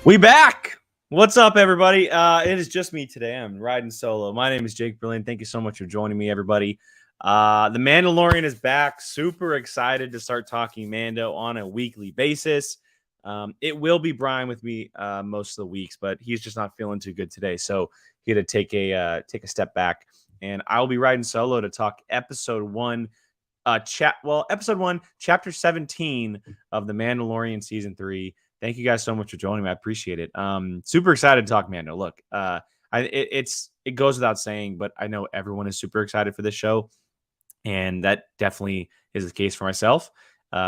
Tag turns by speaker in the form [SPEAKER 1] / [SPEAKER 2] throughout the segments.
[SPEAKER 1] We back. What's up, everybody? It is just me today. I'm riding solo. My name is Jake Berlin. Thank you so much for joining me, everybody. The Mandalorian is back. Super excited to start talking Mando on a weekly basis. It will be Brian with me most of the weeks, but he's just not feeling too good today, so he had to take a step back. And I'll be riding solo to talk episode one, episode one, chapter 17 of the Mandalorian season 3. Thank you guys so much for joining me. I appreciate it. Super excited to talk Mando. Look, it goes without saying, but I know everyone is super excited for this show, and that definitely is the case for myself.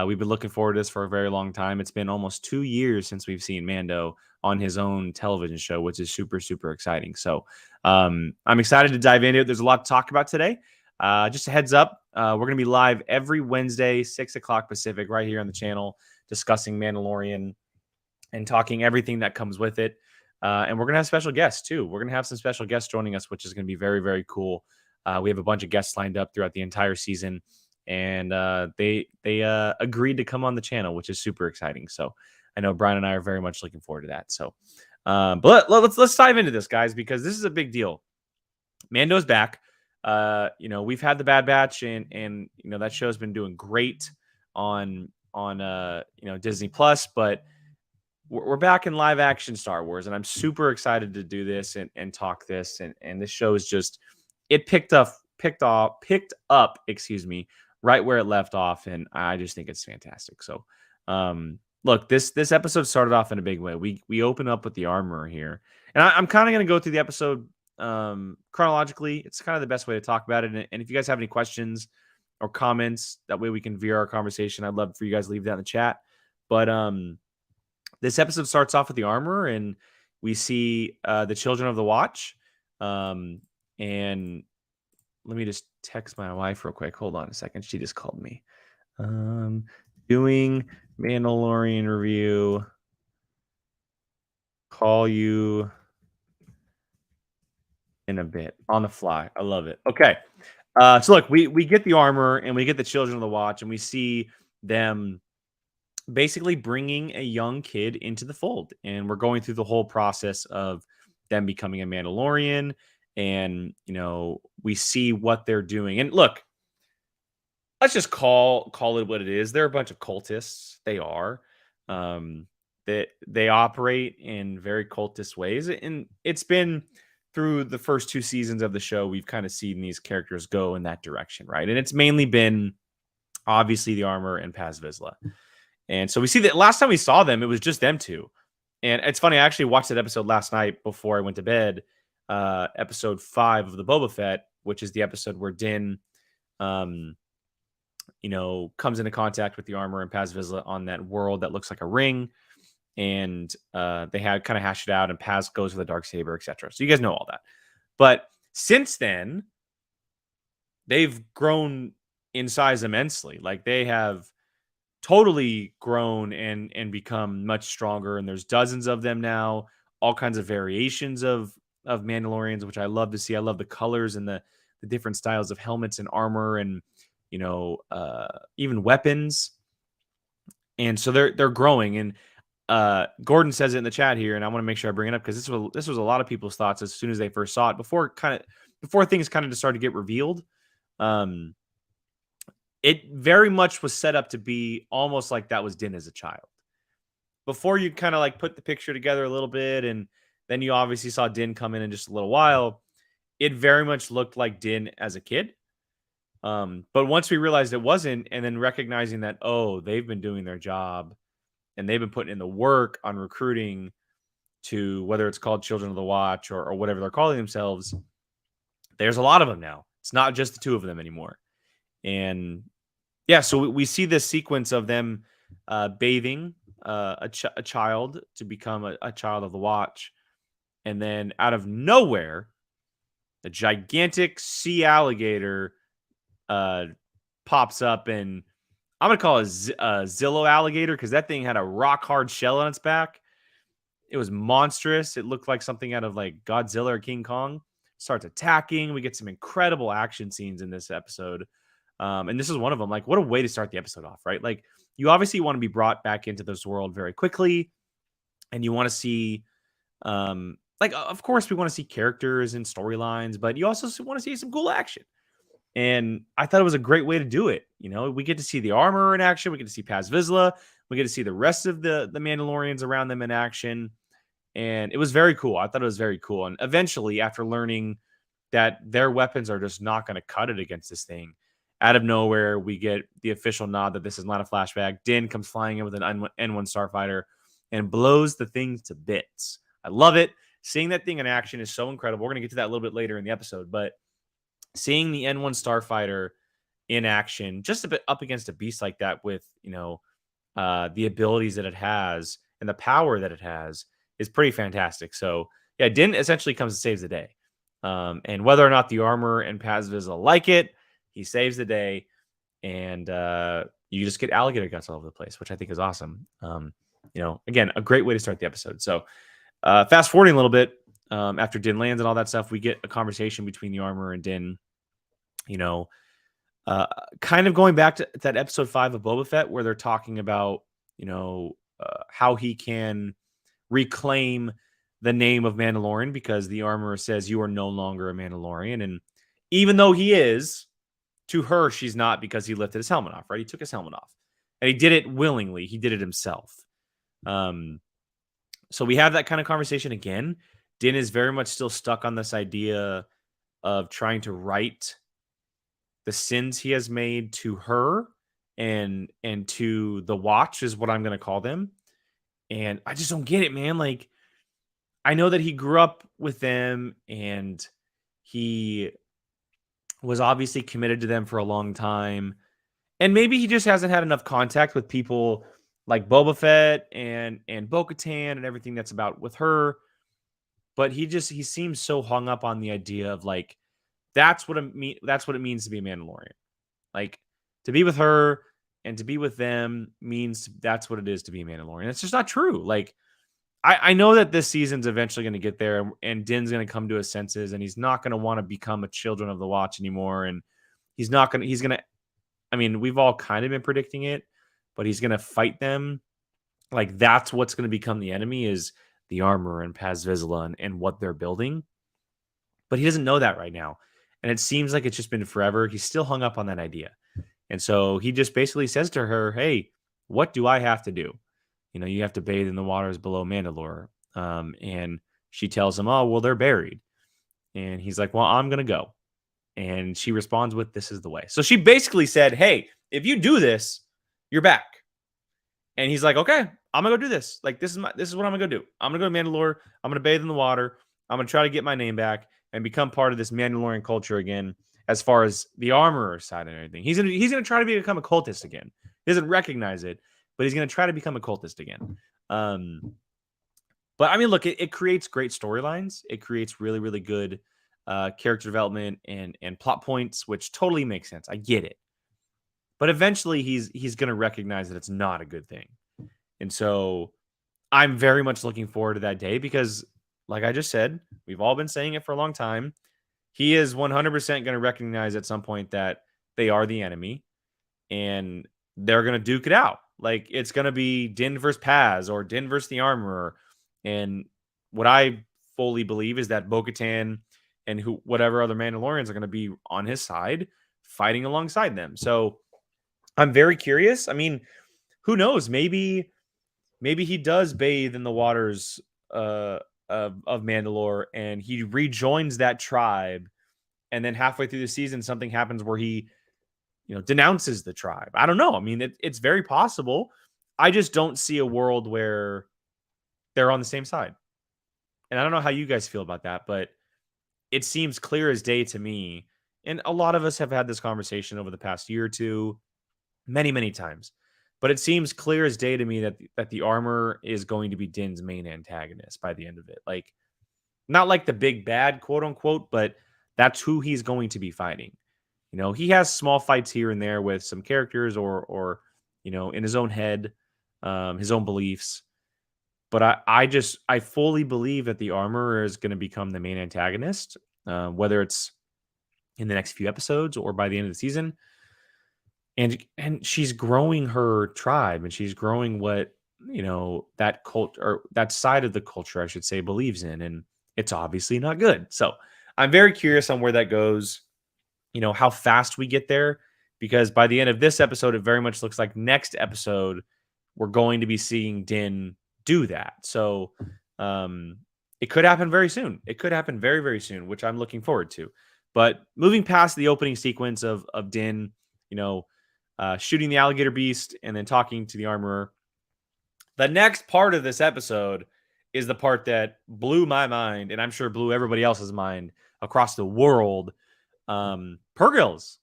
[SPEAKER 1] We've been looking forward to this for a very long time. It's been almost 2 years since we've seen Mando on his own television show, which is super, super exciting. So I'm excited to dive into it. There's a lot to talk about today. Just a heads up, we're going to be live every Wednesday, 6 o'clock Pacific, right here on the channel, discussing Mandalorian and talking everything that comes with it. And we're going to have special guests, too. We're going to have some special guests joining us, which is going to be very, very cool. We have a bunch of guests lined up throughout the entire season, and they agreed to come on the channel, which is super exciting. So I know Brian and I are very much looking forward to that. So, but let's dive into this, guys, because this is a big deal. Mando's back. We've had the Bad Batch, and that show's been doing great on Disney Plus, but we're back in live action Star Wars, and I'm super excited to do this and talk this. And this show is just, it picked up, right where it left off. And I just think it's fantastic. So, look, this episode started off in a big way. We open up with the armorer here, and I'm kind of going to go through the episode chronologically. It's kind of the best way to talk about it. And if you guys have any questions or comments, that way we can veer our conversation. I'd love for you guys to leave that in the chat. But, this episode starts off with the armor, and we see the Children of the Watch. And let me just text my wife real quick. Hold on a second. She just called me. Doing Mandalorian review. Call you in a bit. On the fly. I love it. Okay. So look, we get the armor, and we get the Children of the Watch, and we see them basically bringing a young kid into the fold, and we're going through the whole process of them becoming a Mandalorian, and we see what they're doing. And look, let's just call it what it is. They're a bunch of cultists. They are. They operate in very cultist ways, and it's been through the first 2 seasons of the show, we've kind of seen these characters go in that direction, right? And it's mainly been obviously the armor and Paz Vizsla. And so we see that last time we saw them, it was just them two. And it's funny, I actually watched that episode last night before I went to bed, episode 5 of the Boba Fett, which is the episode where Din, comes into contact with the armor and Paz Vizsla on that world that looks like a ring. And they had kind of hashed it out, and Paz goes with a Darksaber, etc. So you guys know all that. But since then, they've grown in size immensely. Like, they have totally grown and become much stronger, and there's dozens of them now, all kinds of variations of Mandalorians, which I love to see. I love the colors and the different styles of helmets and armor, and even weapons. And so they're growing. And Gordon says it in the chat here, and I want to make sure I bring it up because this was a lot of people's thoughts as soon as they first saw it, before things kind of just started to get revealed. It very much was set up to be almost like that was Din as a child. Before you kind of like put the picture together a little bit, and then you obviously saw Din come in just a little while, it very much looked like Din as a kid. But once we realized it wasn't, and then recognizing that, they've been doing their job, and they've been putting in the work on recruiting to, whether it's called Children of the Watch or whatever they're calling themselves, there's a lot of them now. It's not just the 2 of them anymore. And yeah, so we see this sequence of them bathing a child to become a child of the Watch. And then out of nowhere, the gigantic sea alligator pops up, and I'm going to call it a Zillow alligator because that thing had a rock hard shell on its back. It was monstrous. It looked like something out of like Godzilla or King Kong. Starts attacking. We get some incredible action scenes in this episode. And this is one of them. Like, what a way to start the episode off, right? Like, you obviously want to be brought back into this world very quickly. and you want to see, like, of course, we want to see characters and storylines, but you also want to see some cool action. And I thought it was a great way to do it. You know, we get to see the armor in action. We get to see Paz Vizsla. We get to see the rest of the Mandalorians around them in action. And it was very cool. I thought it was very cool. And eventually, after learning that their weapons are just not going to cut it against this thing, out of nowhere, we get the official nod that this is not a flashback. Din comes flying in with an N1 starfighter and blows the thing to bits. I love it. Seeing that thing in action is so incredible. We're going to get to that a little bit later in the episode, but seeing the N1 starfighter in action, just a bit up against a beast like that with, the abilities that it has and the power that it has is pretty fantastic. So yeah, Din essentially comes and saves the day. And whether or not the armor and Paz Vizsla like it, he saves the day, and you just get alligator guts all over the place, which I think is awesome. Again, a great way to start the episode. So fast forwarding a little bit, after Din lands and all that stuff, we get a conversation between the armor and Din, kind of going back to that episode 5 of Boba Fett, where they're talking about, how he can reclaim the name of Mandalorian, because the armor says you are no longer a Mandalorian. And even though he is, to her, she's not, because he lifted his helmet off, right? He took his helmet off and he did it willingly. He did it himself. So we have that kind of conversation again. Din is very much still stuck on this idea of trying to right the sins he has made to her and to the Watch, is what I'm going to call them. And I just don't get it, man. Like, I know that he grew up with them and he was obviously committed to them for a long time. And maybe he just hasn't had enough contact with people like Boba Fett and Bo-Katan and everything that's about with her. But he seems so hung up on the idea of, like, that's what it means to be a Mandalorian. Like, to be with her and to be with them means that's what it is to be a Mandalorian. It's just not true. Like, I know that this season's eventually going to get there, and Din's going to come to his senses, and he's not going to want to become a Children of the Watch anymore. And he's going to, I mean, we've all kind of been predicting it, but he's going to fight them. Like, that's what's going to become the enemy, is the armor and Paz Vizsla and what they're building. But he doesn't know that right now. And it seems like it's just been forever. He's still hung up on that idea. And so he just basically says to her, hey, what do I have to do? You have to bathe in the waters below Mandalore. And she tells him, oh, well, they're buried. And he's like, well, I'm going to go. And she responds with, this is the way. So she basically said, hey, if you do this, you're back. And he's like, okay, I'm going to go do this. Like, this is what I'm going to go do. I'm going to go to Mandalore. I'm going to bathe in the water. I'm going to try to get my name back and become part of this Mandalorian culture again, as far as the armorer side and everything. He's going to try to become a cultist again. He doesn't recognize it, but he's going to try to become a cultist again. But I mean, look, it creates great storylines. It creates really, really good character development and plot points, which totally makes sense. I get it. But eventually he's going to recognize that it's not a good thing. And so I'm very much looking forward to that day, because, like I just said, we've all been saying it for a long time. He is 100% going to recognize at some point that they are the enemy, and they're going to duke it out. Like, it's going to be Din versus Paz, or Din versus the Armorer. And what I fully believe is that Bo-Katan and whatever other Mandalorians are going to be on his side, fighting alongside them. So I'm very curious. I mean, who knows? Maybe he does bathe in the waters of Mandalore, and he rejoins that tribe. And then halfway through the season, something happens where he, denounces the tribe. I don't know. I mean, it's very possible. I just don't see a world where they're on the same side. And I don't know how you guys feel about that, but it seems clear as day to me. And a lot of us have had this conversation over the past year or two, many, many times. But it seems clear as day to me that the armor is going to be Din's main antagonist by the end of it. Like, not like the big bad, quote unquote, but that's who he's going to be fighting. He has small fights here and there with some characters or in his own head, his own beliefs. But I fully believe that the armor is going to become the main antagonist, whether it's in the next few episodes or by the end of the season. And she's growing her tribe, and she's growing what that culture, or that side of the culture, I should say, believes in, and it's obviously not good. So I'm very curious on where that goes, how fast we get there, because by the end of this episode, it very much looks like next episode we're going to be seeing Din do that. So it could happen very soon. It could happen very, very soon, which I'm looking forward to. But moving past the opening sequence of Din, shooting the alligator beast and then talking to the armorer, the next part of this episode is the part that blew my mind, and I'm sure blew everybody else's mind across the world. Purgils.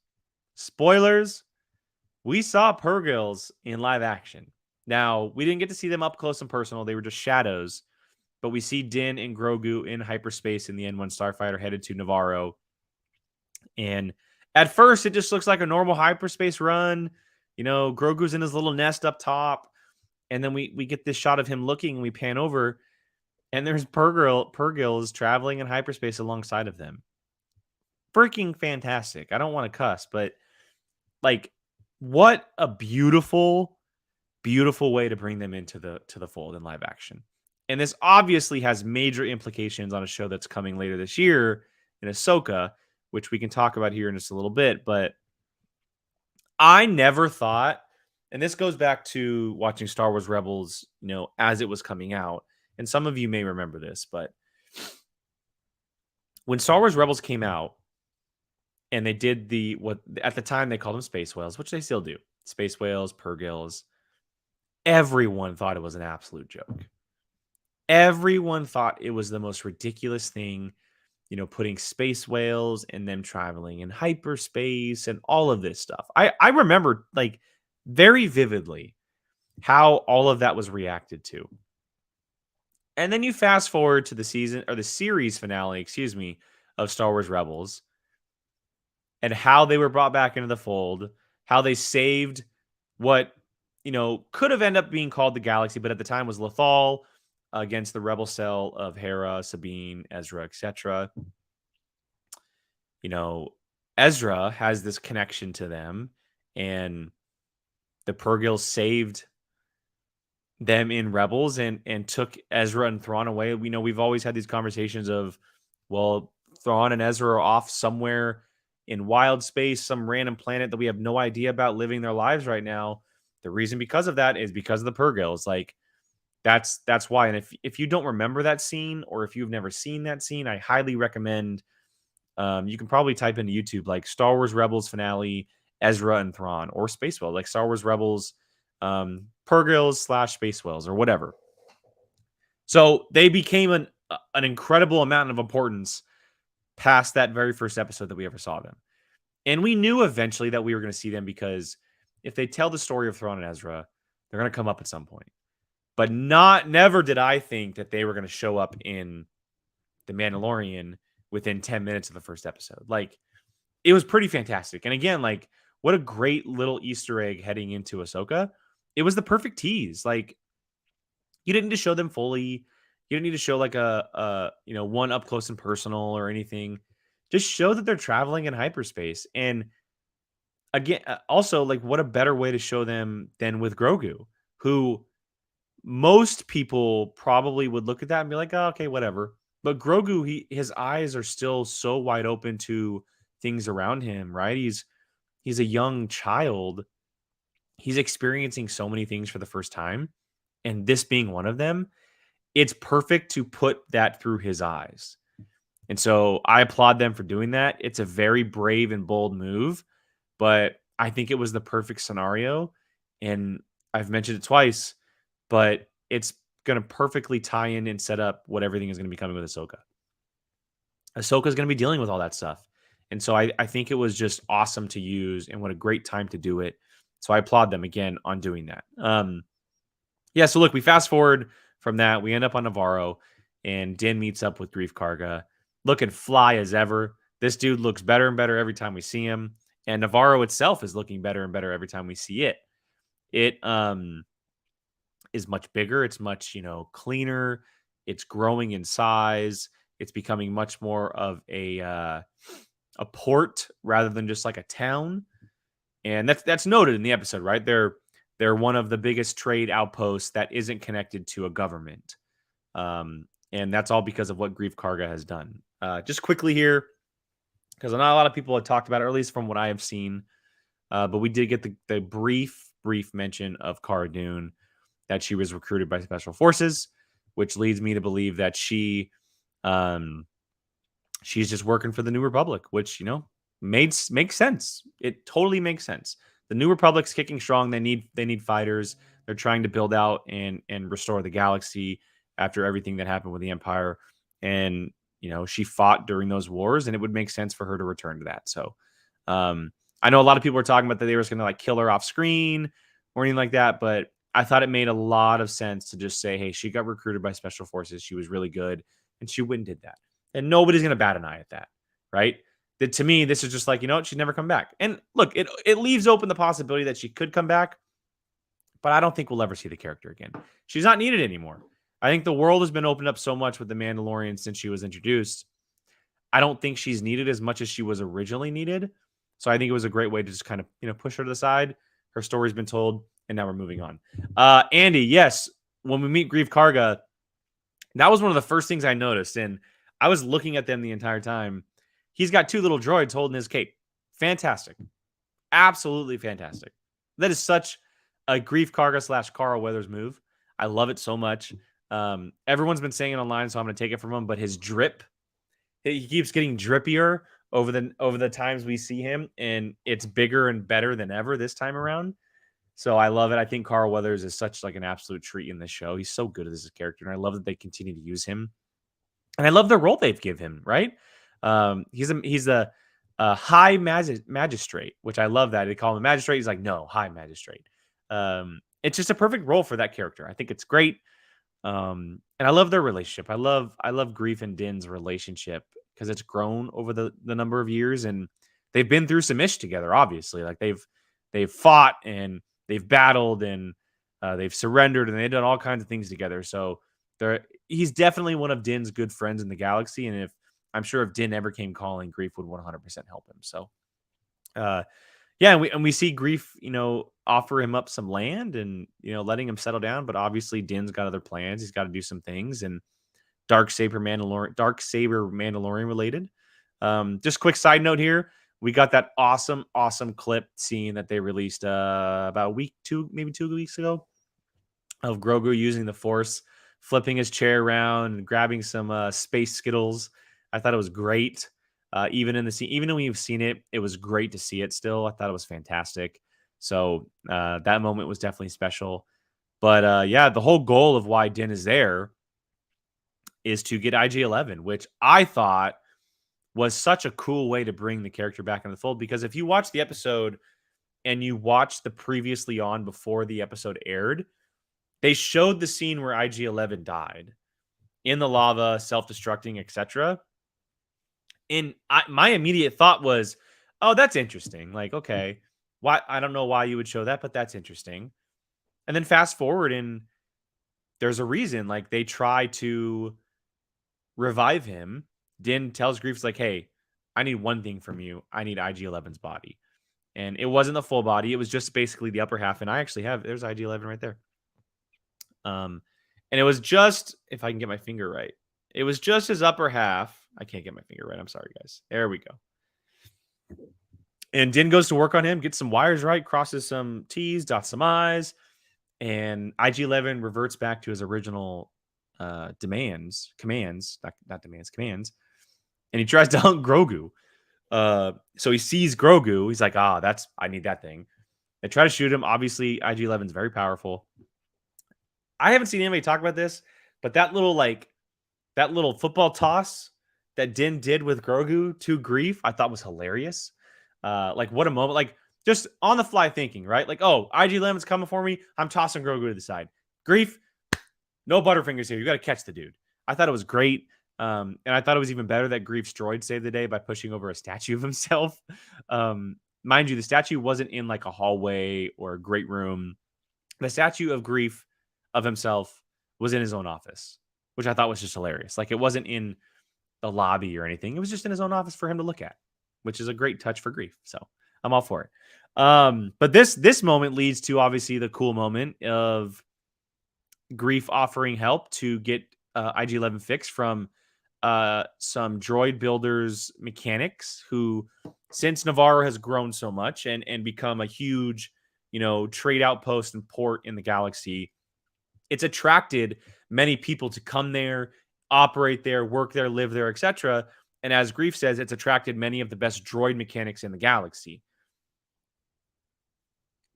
[SPEAKER 1] Spoilers. We saw Purgils in live action. Now, we didn't get to see them up close and personal. They were just shadows. But we see Din and Grogu in hyperspace in the N1 Starfighter headed to Navarro. And at first, it just looks like a normal hyperspace run. Grogu's in his little nest up top. And then we get this shot of him looking, and we pan over, and there's Purgils traveling in hyperspace alongside of them. Freaking fantastic. I don't want to cuss, but like, what a beautiful, beautiful way to bring them into the fold in live action. And this obviously has major implications on a show that's coming later this year in Ahsoka, which we can talk about here in just a little bit. But I never thought, and this goes back to watching Star Wars Rebels, as it was coming out. And some of you may remember this, but when Star Wars Rebels came out and they did what at the time they called them space whales, which they still do, space whales, Purgils, everyone thought it was an absolute joke. Everyone thought it was the most ridiculous thing, putting space whales and them traveling in hyperspace and all of this stuff. I remember like very vividly how all of that was reacted to. And then you fast forward to the series finale, of Star Wars Rebels, and how they were brought back into the fold, how they saved what, could have ended up being called the galaxy, but at the time was Lothal against the rebel cell of Hera, Sabine, Ezra, etc. Ezra has this connection to them, and the Purgils saved them in Rebels and took Ezra and Thrawn away. We've always had these conversations of, well, Thrawn and Ezra are off somewhere in wild space, some random planet that we have no idea about, living their lives right now. The reason because of that is because of the Purgils. Like, that's why. And if you don't remember that scene, or if you've never seen that scene, I highly recommend, you can probably type into YouTube, like Star Wars Rebels finale, Ezra and Thrawn, or Space Whale, like Star Wars Rebels, Purgils / Space Whales, or whatever. So they became an incredible amount of importance past that very first episode that we ever saw them. And we knew eventually that we were going to see them, because if they tell the story of Thrawn and Ezra, they're going to come up at some point. But never did I think that they were going to show up in The Mandalorian within 10 minutes of the first episode. Like, it was pretty fantastic. And again, like, what a great little Easter egg heading into Ahsoka. It was the perfect tease. Like, you didn't need to show them fully. You didn't need to show like a one up close and personal or anything. Just show that they're traveling in hyperspace. And again, also, like, what a better way to show them than with Grogu, who most people probably would look at that and be like, oh, okay, whatever. But Grogu, his eyes are still so wide open to things around him, right? He's a young child. He's experiencing so many things for the first time, and this being one of them. It's perfect to put that through his eyes. And so I applaud them for doing that. It's a very brave and bold move, but I think it was the perfect scenario. And I've mentioned it twice, but it's going to perfectly tie in and set up what everything is going to be coming with Ahsoka. Ahsoka is going to be dealing with all that stuff. And so I think it was just awesome to use, and what a great time to do it. So I applaud them again on doing that. So look, we fast forward from that. We end up on Navarro, and Din meets up with Grief Karga, looking fly as ever. This dude looks better and better every time we see him. And Navarro itself is looking better and better every time we see it. It is much bigger. It's much, cleaner. It's growing in size. It's becoming much more of a port rather than just like a town. And that's noted in the episode, right? They're they're one of the biggest trade outposts that isn't connected to a government. And that's all because of what Grief Karga has done. Just quickly here, because not a lot of people have talked about it, or at least from what I have seen. But we did get the brief mention of Cara Dune, that she was recruited by special forces, which leads me to believe that she's just working for the New Republic, which, makes sense. It totally makes sense. The New Republic's kicking strong. They need fighters. They're trying to build out and restore the galaxy after everything that happened with the Empire. And, she fought during those wars, and it would make sense for her to return to that. So, I know a lot of people are talking about that they were going to kill her off screen or anything like that, but I thought it made a lot of sense to just say, hey, she got recruited by special forces. She was really good, and she went and did that. And nobody's going to bat an eye at that, right? That, to me, this is just like, she'd never come back. And look, it leaves open the possibility that she could come back, but I don't think we'll ever see the character again. She's not needed anymore. I think the world has been opened up so much with the Mandalorian since she was introduced. I don't think she's needed as much as she was originally needed. So I think it was a great way to just kind of, push her to the side. Her story's been told, and now we're moving on. Andy, yes, when we meet Grief Karga, that was one of the first things I noticed, and I was looking at them the entire time. He's got 2 little droids holding his cape. Fantastic. Absolutely fantastic. That is such a Grief Karga / Carl Weathers move. I love it so much. Everyone's been saying it online, so I'm going to take it from him, but his drip, he keeps getting drippier over the times we see him, and it's bigger and better than ever this time around. So I love it. I think Carl Weathers is such like an absolute treat in this show. He's so good at this character, and I love that they continue to use him. And I love the role they've given him, right? He's a high magistrate, which I love that. They call him a magistrate. He's like, no, high magistrate. It's just a perfect role for that character. I think it's great. And I love their relationship. I love Grief and Din's relationship because it's grown over the number of years, and they've been through some ish together, obviously. Like they've fought and they've battled and they've surrendered and they've done all kinds of things together. So he's definitely one of Din's good friends in the galaxy. And I'm sure if Din ever came calling, Grief would 100% help him. So, yeah, and we see Grief, offer him up some land and, letting him settle down. But obviously Din's got other plans. He's got to do some things, and Darksaber Mandalorian related. Just quick side note here. We got that awesome clip scene that they released about maybe 2 weeks ago, of Grogu using the Force, flipping his chair around and grabbing some space Skittles. I thought it was great. Even in the scene, even though we've seen it, it was great to see it still. I thought it was fantastic. So that moment was definitely special. But yeah, the whole goal of why Din is there is to get IG-11, which I thought was such a cool way to bring the character back into the fold. Because if you watch the episode and you watch the previously on before the episode aired, they showed the scene where IG-11 died in the lava, self-destructing, etc. And my immediate thought was, oh, that's interesting. Like, okay, why? I don't know why you would show that, but that's interesting. And then fast forward, and there's a reason. Like, they try to revive him. Din tells Grief's like, hey, I need one thing from you. I need IG-11's body. And it wasn't the full body. It was just basically the upper half. And I actually there's IG-11 right there. And it was just, if I can get my finger right, it was just his upper half. I can't get my finger right. I'm sorry, guys. There we go. And Din goes to work on him, gets some wires right, crosses some T's, dots some I's, and IG-11 reverts back to his original commands. And he tries to hunt Grogu. So he sees Grogu. He's like, I need that thing. They try to shoot him. Obviously, IG-11 is very powerful. I haven't seen anybody talk about this, but that little football toss that Din did with Grogu to Grief, I thought was hilarious. Like, what a moment. Like, just on the fly thinking, right? Like, oh, IG-11's coming for me. I'm tossing Grogu to the side. Grief, no Butterfingers here. You got to catch the dude. I thought it was great. And I thought it was even better that Grief's droid saved the day by pushing over a statue of himself. Mind you, the statue wasn't in like a hallway or a great room. The statue of Grief of himself was in his own office, which I thought was just hilarious. Like, it wasn't in the lobby or anything. It was just in his own office for him to look at, which is a great touch for Grief. So I'm all for it. But this moment leads to obviously the cool moment of Grief offering help to get IG-11 fixed from some droid builders mechanics who, since Navarro has grown so much and become a huge, trade outpost and port in the galaxy, it's attracted many people to come there, operate there, work there, live there, etc. And as Grief says, it's attracted many of the best droid mechanics in the galaxy.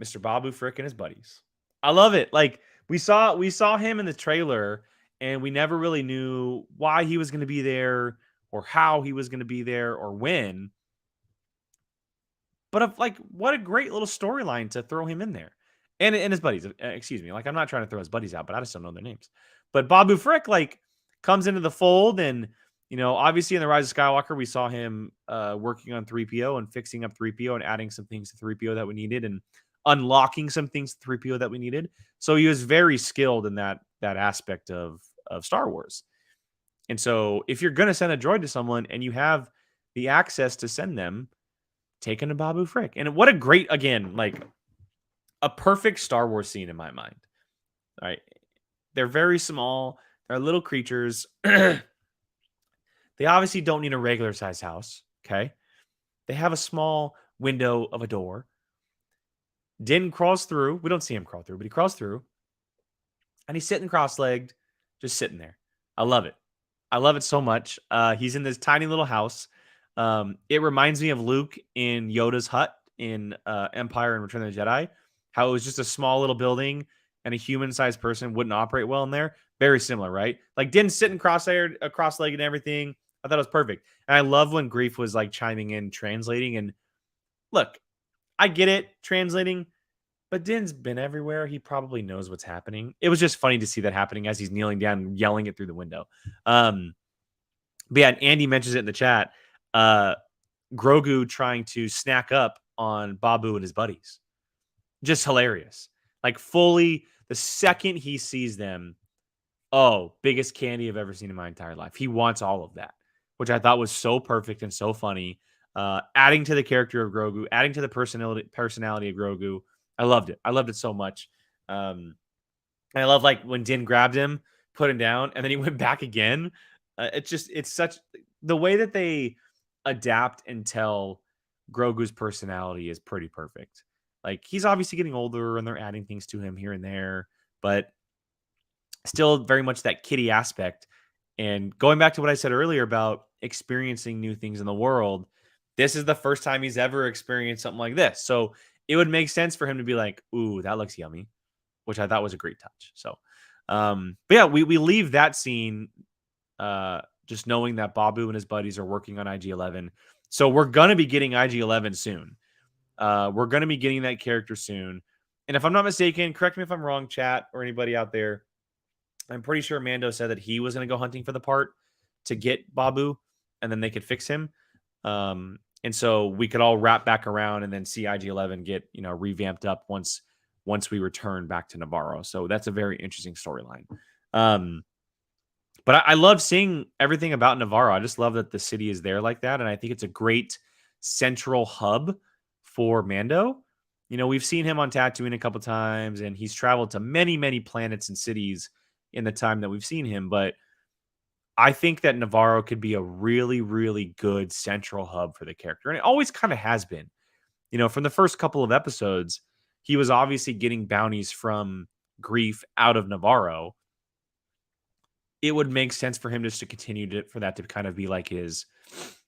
[SPEAKER 1] Mr. Babu Frick and his buddies. I love it. Like we saw him in the trailer, and we never really knew why he was going to be there or how he was going to be there or when. But what a great little storyline to throw him in there, and his buddies. Excuse me. Like, I'm not trying to throw his buddies out, but I just don't know their names. But Babu Frick comes into the fold, and obviously in the Rise of Skywalker, we saw him working on 3PO and fixing up 3PO and adding some things to 3PO that we needed and unlocking some things to 3PO that we needed. So he was very skilled in that aspect of Star Wars. And so if you're going to send a droid to someone and you have the access to send them, take him to Babu Frick. And what a great, again, a perfect Star Wars scene in my mind. All right. They're very small. They're little creatures. They obviously don't need a regular size house. Okay. They have a small window of a door. Din crawls through. We don't see him crawl through, but he crawls through. And he's sitting cross-legged, just sitting there. I love it. I love it so much. He's in this tiny little house. It reminds me of Luke in Yoda's hut in Empire and Return of the Jedi. How it was just a small little building and a human-sized person wouldn't operate well in there. Very similar, right? Like Din's sitting cross-legged and everything. I thought it was perfect. And I love when Grief was chiming in, translating. And look, I get it, translating, but Din's been everywhere. He probably knows what's happening. It was just funny to see that happening as he's kneeling down and yelling it through the window. But yeah, Andy mentions it in the chat. Grogu trying to snack up on Babu and his buddies. Just hilarious. Fully, the second he sees them, biggest candy I've ever seen in my entire life. He wants all of that, which I thought was so perfect and so funny. Adding to the character of Grogu, adding to the personality of Grogu. I loved it. I loved it so much. And I love when Din grabbed him, put him down, and then he went back again. It's such the way that they adapt and tell Grogu's personality is pretty perfect. He's obviously getting older and they're adding things to him here and there, but still very much that kiddie aspect. And going back to what I said earlier about experiencing new things in the world, this is the first time he's ever experienced something like this. So it would make sense for him to be like, ooh, that looks yummy, which I thought was a great touch. So, but yeah, we leave that scene just knowing that Babu and his buddies are working on IG-11. So we're going to be getting IG-11 soon. We're going to be getting that character soon. And if I'm not mistaken, correct me if I'm wrong, chat, or anybody out there, I'm pretty sure Mando said that he was going to go hunting for the part to get Babu, and then they could fix him. And so we could all wrap back around and then see IG-11 get, revamped up once we return back to Navarro. So that's a very interesting storyline. But I love seeing everything about Navarro. I just love that the city is there like that. And I think it's a great central hub for Mando. We've seen him on Tatooine a couple times, and he's traveled to many, many planets and cities in the time that we've seen him. But I think that Navarro could be a really, really good central hub for the character. And it always kind of has been. From the first couple of episodes, he was obviously getting bounties from Grief out of Navarro. It would make sense for him just to continue for that to kind of be his,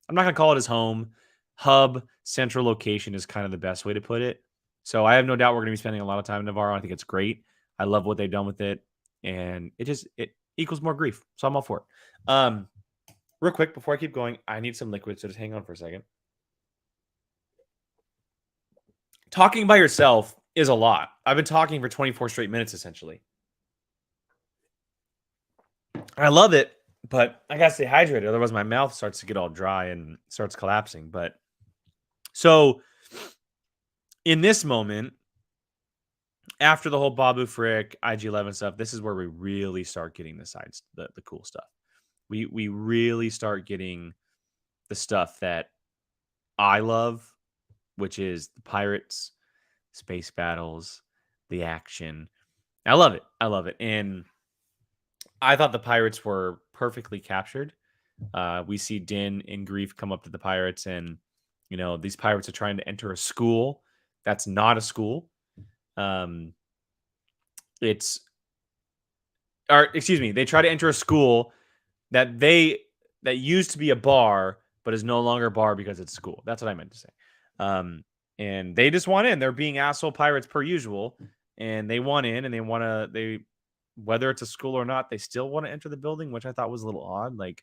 [SPEAKER 1] I'm not going to call it his home, hub, central location is kind of the best way to put it. So I have no doubt we're going to be spending a lot of time in Navarro. I think it's great. I love what they've done with it. And it equals more Grief. So I'm all for it. Real quick, before I keep going, I need some liquid. So just hang on for a second. Talking by yourself is a lot. I've been talking for 24 straight minutes, essentially. I love it, but I got to stay hydrated. Otherwise, my mouth starts to get all dry and starts collapsing. But so in this moment, after the whole Babu Frick, IG-11 stuff, this is where we really start getting the cool stuff. We really start getting the stuff that I love which is the pirates, space battles, the action. I love it. I love it. And I thought the pirates were perfectly captured. We see Din and Grief come up to the pirates, and these pirates are trying to enter a school that's not a school. It's or excuse me, they try to enter a school that used to be a bar, but is no longer a bar because it's school. That's what I meant to say. And they just want in. They're being asshole pirates per usual, and they want in, and they whether it's a school or not, they still want to enter the building, which I thought was a little odd. Like,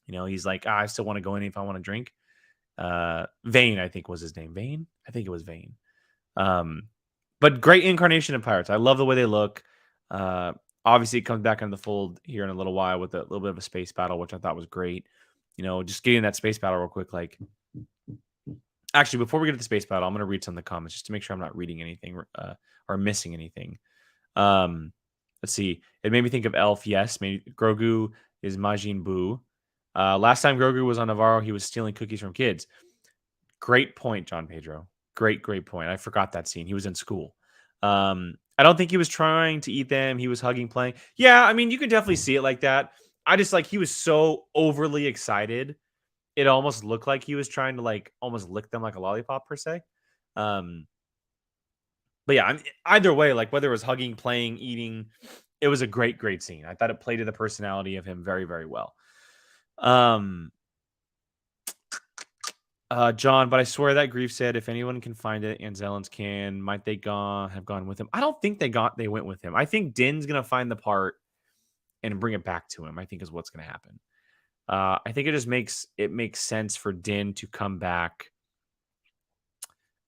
[SPEAKER 1] he's like, I still want to go in if I want to drink. Vane, I think was his name. Vane? I think it was Vane. But great incarnation of pirates. I love the way they look. Obviously, it comes back into the fold here in a little while with a little bit of a space battle, which I thought was great. Just getting that space battle real quick. Like, actually, before we get to the space battle, I'm going to read some of the comments just to make sure I'm not reading anything or missing anything. Let's see. It made me think of Elf. Yes, maybe Grogu is Majin Buu. Last time Grogu was on Navarro, he was stealing cookies from kids. Great point, John Pedro. Great point. I forgot that scene. He was in school. I don't think he was trying to eat them. He was hugging, playing. Yeah, I mean, you can definitely see it like that. I just he was so overly excited. It almost looked like he was trying to almost lick them like a lollipop per se. But yeah, either way, whether it was hugging, playing, eating, it was a great scene. I thought it played to the personality of him very, very well. John, but I swear that Grief said if anyone can find it and Zelens can, might they have gone with him? I don't think they went with him. I think Din's gonna find the part and bring it back to him, I think is what's gonna happen. I think it just makes sense for Din to come back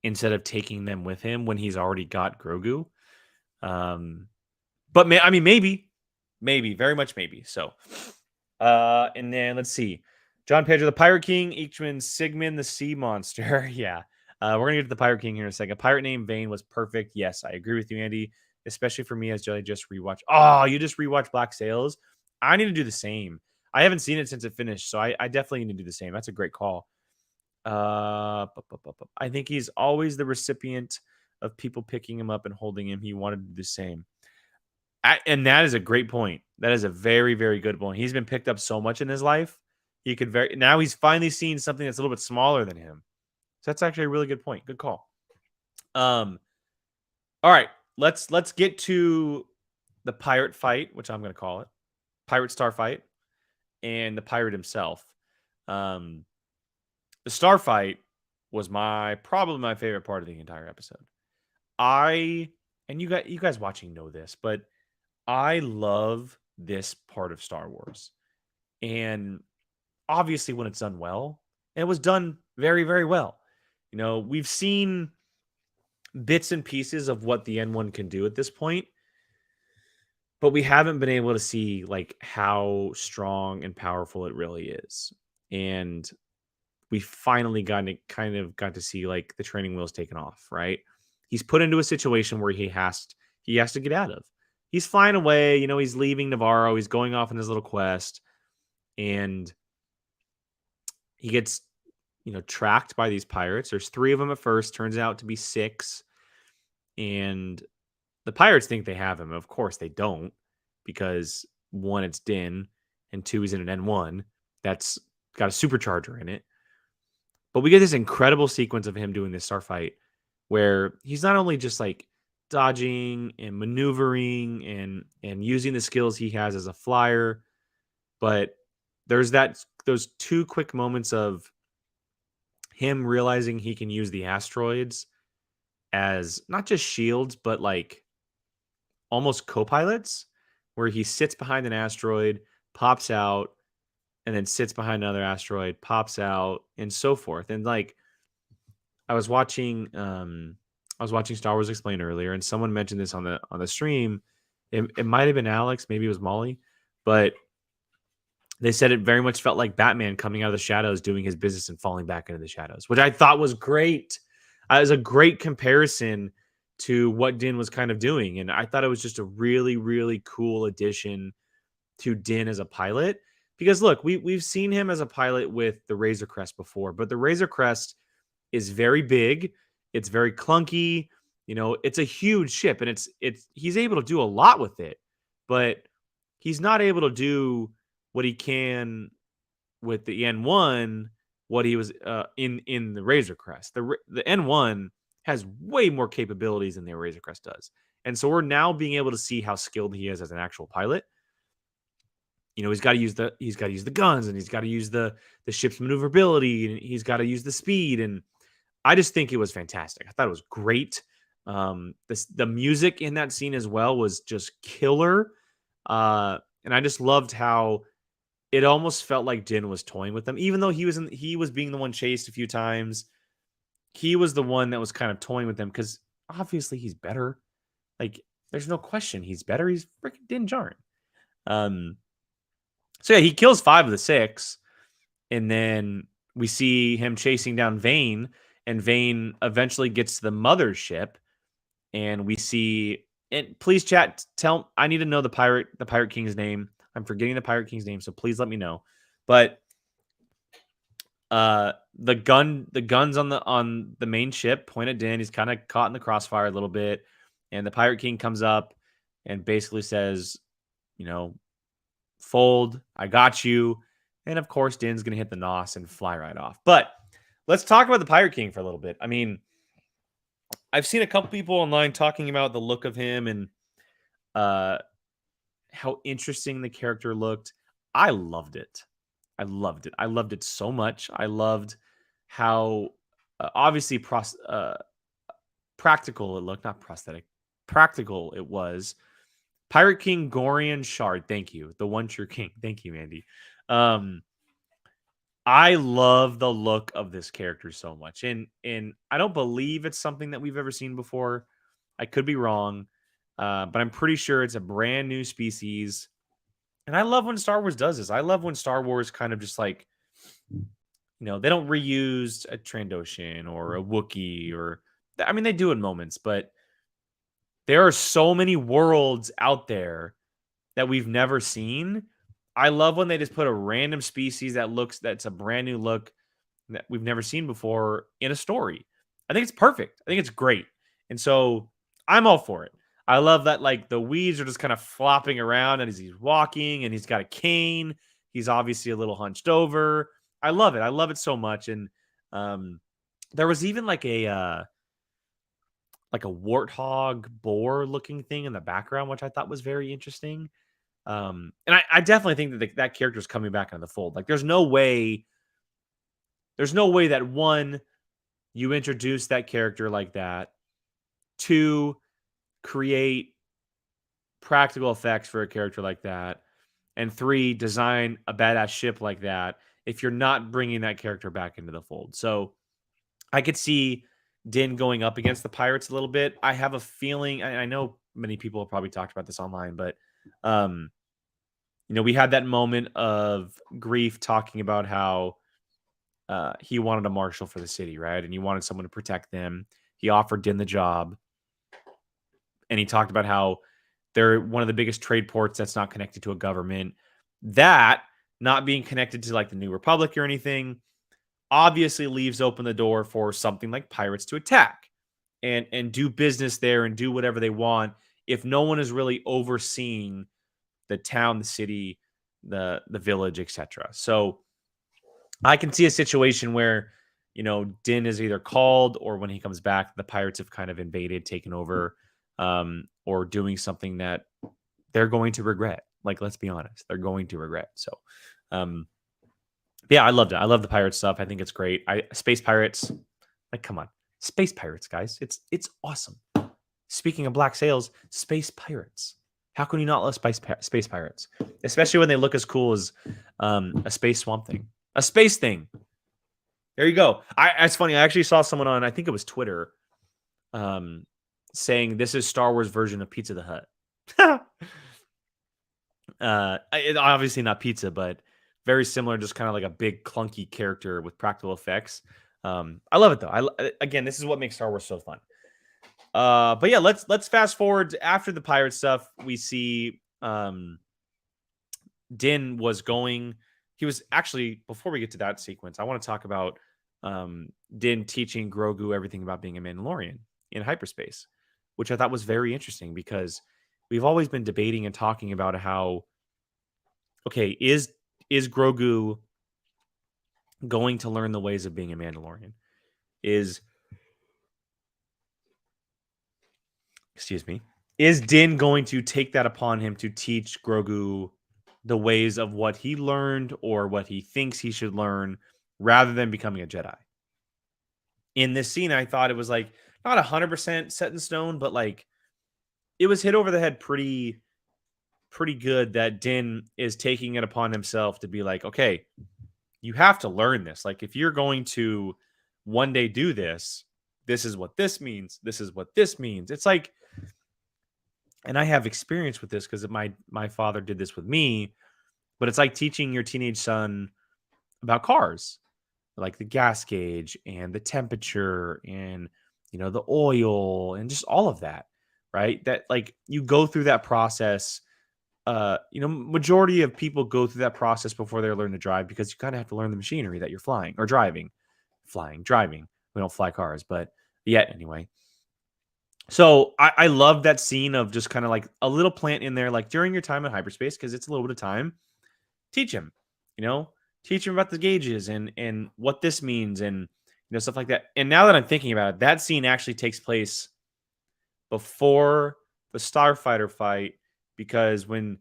[SPEAKER 1] instead of taking them with him when he's already got Grogu. But maybe, very much maybe. So, and then let's see. John Pedro, the Pirate King, Ichman, Sigmund, the Sea Monster. Yeah. We're going to get to the Pirate King here in a second. Pirate name Vane was perfect. Yes, I agree with you, Andy, especially for me as I just rewatched. Oh, you just rewatched Black Sails? I need to do the same. I haven't seen it since it finished, so I definitely need to do the same. That's a great call. I think he's always the recipient of people picking him up and holding him. He wanted to do the same. And that is a great point. That is a very, very good point. He's been picked up so much in his life. Now he's finally seen something that's a little bit smaller than him. So that's actually a really good point. Good call. All right, let's get to the pirate fight, which I'm going to call it Pirate Star fight, and the pirate himself. The Star fight was probably my favorite part of the entire episode. And you guys watching know this, but I love this part of Star Wars. And obviously when it's done well, and it was done very, very well. We've seen bits and pieces of what the N1 can do at this point, but we haven't been able to see how strong and powerful it really is. And we finally got to see the training wheels taken off, right? He's put into a situation where he has to get out of. He's flying away, he's leaving Navarro, he's going off on his little quest, and he gets tracked by these pirates. There's 3 of them at first, turns out to be 6. And the pirates think they have him. Of course they don't, because 1, it's Din, and 2, he's in an N1 that's got a supercharger in it. But we get this incredible sequence of him doing this star fight where he's not only just dodging and maneuvering and using the skills he has as a flyer, but there's those 2 quick moments of him realizing he can use the asteroids as not just shields, but almost co-pilots, where he sits behind an asteroid, pops out, and then sits behind another asteroid, pops out, and so forth. And I was watching Star Wars Explained earlier, and someone mentioned this on the stream. It might have been Alex, maybe it was Molly, but they said it very much felt like Batman coming out of the shadows, doing his business and falling back into the shadows, which I thought was great. It was a great comparison to what Din was kind of doing. And I thought it was just a really, really cool addition to Din as a pilot. Because look, we've seen him as a pilot with the Razor Crest before, but the Razor Crest is very big. It's very clunky. You know, it's a huge ship, and he's able to do a lot with it, but he's not able to do what he can with the N1, what he was in the Razor Crest. The N1 has way more capabilities than the Razor Crest does. And so we're now being able to see how skilled he is as an actual pilot. You know, he's got to use the guns, and he's got to use the ship's maneuverability, and he's got to use the speed. And I just think it was fantastic. I thought it was great. The music in that scene as well was just killer. And I just loved how it almost felt like Din was toying with them, even though he was being the one chased a few times. He was the one that was kind of toying with them because obviously he's better. Like, there's no question he's better. He's freaking Din Djarin. So yeah, he kills 5 of the 6, and then we see him chasing down Vane, and Vane eventually gets to the mothership, and we see. And please, chat, I need to know the Pirate King's name. I'm forgetting the Pirate King's name, so please let me know. But the guns on the main ship point at Din. He's kind of caught in the crossfire a little bit, and the Pirate King comes up and basically says, you know, fold, I got you. And of course, Din's gonna hit the nos and fly right off. But let's talk about the Pirate King for a little bit. I mean, I've seen a couple people online talking about the look of him and how interesting the character looked. I loved it. I loved it so much. I loved how obviously practical it looked, not prosthetic. Practical it was. Pirate King Gorian Shard, thank you. The One True King. Thank you, Mandy. I love the look of this character so much. And I don't believe it's something that we've ever seen before. I could be wrong. But I'm pretty sure it's a brand new species. And I love when Star Wars does this. I love when Star Wars kind of just like, you know, they don't reuse a Trandoshan or a Wookiee or, I mean, they do in moments, but there are so many worlds out there that we've never seen. I love when they just put a random species that's a brand new look that we've never seen before in a story. I think it's perfect. I think it's great. And so I'm all for it. I love that, like, the weeds are just kind of flopping around and as he's walking, and he's got a cane. He's obviously a little hunched over. I love it. I love it so much. And there was even like a warthog boar looking thing in the background, which I thought was very interesting. And I definitely think that that character is coming back into the fold. Like, there's no way that, one, you introduce that character like that, 2, create practical effects for a character like that, and 3, design a badass ship like that if you're not bringing that character back into the fold. So I could see Din going up against the Pirates a little bit. I have a feeling, I know many people have probably talked about this online, but you know, we had that moment of Grief talking about how he wanted a marshal for the city, right? And he wanted someone to protect them. He offered Din the job. And he talked about how they're one of the biggest trade ports that's not connected to a government. That, not being connected to like the New Republic or anything, obviously leaves open the door for something like pirates to attack and do business there and do whatever they want if no one is really overseeing the town, the city, the village, etc. So I can see a situation where, you know, Din is either called, or when he comes back, the pirates have kind of invaded, taken over, or doing something that they're going to regret. Like, let's be honest, they're going to regret. So, yeah, I loved it. I love the pirate stuff. I think it's great. Space pirates, like, come on, space pirates, guys. It's awesome. Speaking of black sails, space pirates. How can you not love space pirates? Especially when they look as cool as a space swamp thing, a space thing. There you go. It's funny. I actually saw someone on, I think it was Twitter, saying this is Star Wars version of Pizza the Hut. Obviously not pizza, but very similar, just kind of like a big clunky character with practical effects. I love it though. Again, this is what makes Star Wars so fun. But yeah, let's fast forward after the pirate stuff. We see Din was going. He was actually, before we get to that sequence, I want to talk about Din teaching Grogu everything about being a Mandalorian in hyperspace, which I thought was very interesting because we've always been debating and talking about how, okay, is Grogu going to learn the ways of being a Mandalorian? Is Din going to take that upon him to teach Grogu the ways of what he learned or what he thinks he should learn rather than becoming a Jedi? In this scene, I thought it was like not 100% set in stone, but like it was hit over the head pretty good that Din is taking it upon himself to be like, okay, you have to learn this. Like if you're going to one day do this, this is what this means. This is what this means. It's like, and I have experience with this because my father did this with me, but it's like teaching your teenage son about cars, like the gas gauge and the temperature and the oil and just all of that, right? That like you go through that process. Majority of people go through that process before they learn to drive because you kind of have to learn the machinery that you're flying or driving. Driving. We don't fly cars, but yet anyway. So I love that scene of just kind of like a little plant in there, like during your time in hyperspace, because it's a little bit of time. Teach him, teach him about the gauges and what this means and stuff like that. And now that I'm thinking about it, that scene actually takes place before the starfighter fight, because when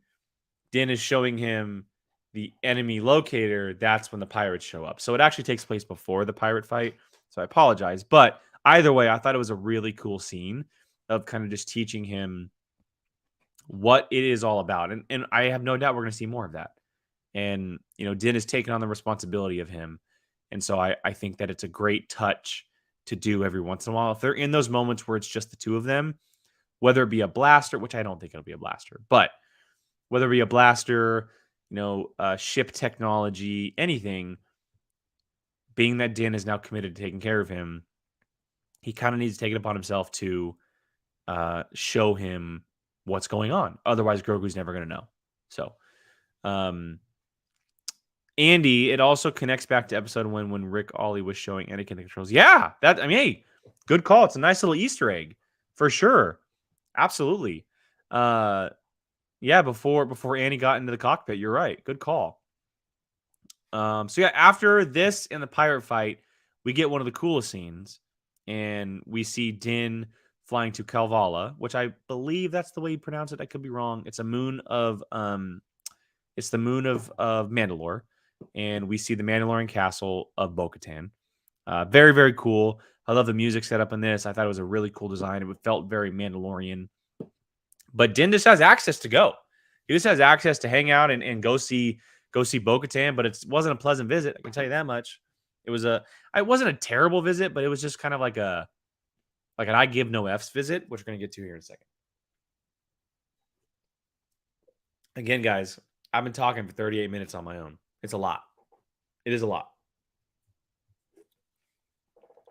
[SPEAKER 1] Din is showing him the enemy locator, that's when the pirates show up. So it actually takes place before the pirate fight. So I apologize. But either way, I thought it was a really cool scene of kind of just teaching him what it is all about. And I have no doubt we're going to see more of that. And, Din has taken on the responsibility of him. And so I think that it's a great touch to do every once in a while. If they're in those moments where it's just the two of them, whether it be a blaster, which I don't think it'll be a blaster, but whether it be a blaster, ship technology, anything, being that Din is now committed to taking care of him, he kind of needs to take it upon himself to show him what's going on. Otherwise, Grogu's never going to know. So, Andy, it also connects back to episode 1 when Rick Ollie was showing Anakin the controls. Yeah, hey, good call. It's a nice little Easter egg for sure. Absolutely. Yeah, before Annie got into the cockpit, you're right. Good call. So yeah, after this and the pirate fight, we get one of the coolest scenes, and we see Din flying to Kalvala, which I believe that's the way you pronounce it. I could be wrong. It's a moon of it's the moon of Mandalore, and we see the Mandalorian castle of Bo-Katan. Very, very cool. I love the music setup in this. I thought it was a really cool design. It felt very Mandalorian. But Din just has access to go. He just has access to hang out and go see Bo-Katan, but it wasn't a pleasant visit. I can tell you that much. It wasn't a terrible visit, but it was just kind of like an I give no F's visit, which we're going to get to here in a second. Again, guys, I've been talking for 38 minutes on my own. It's a lot. It is a lot.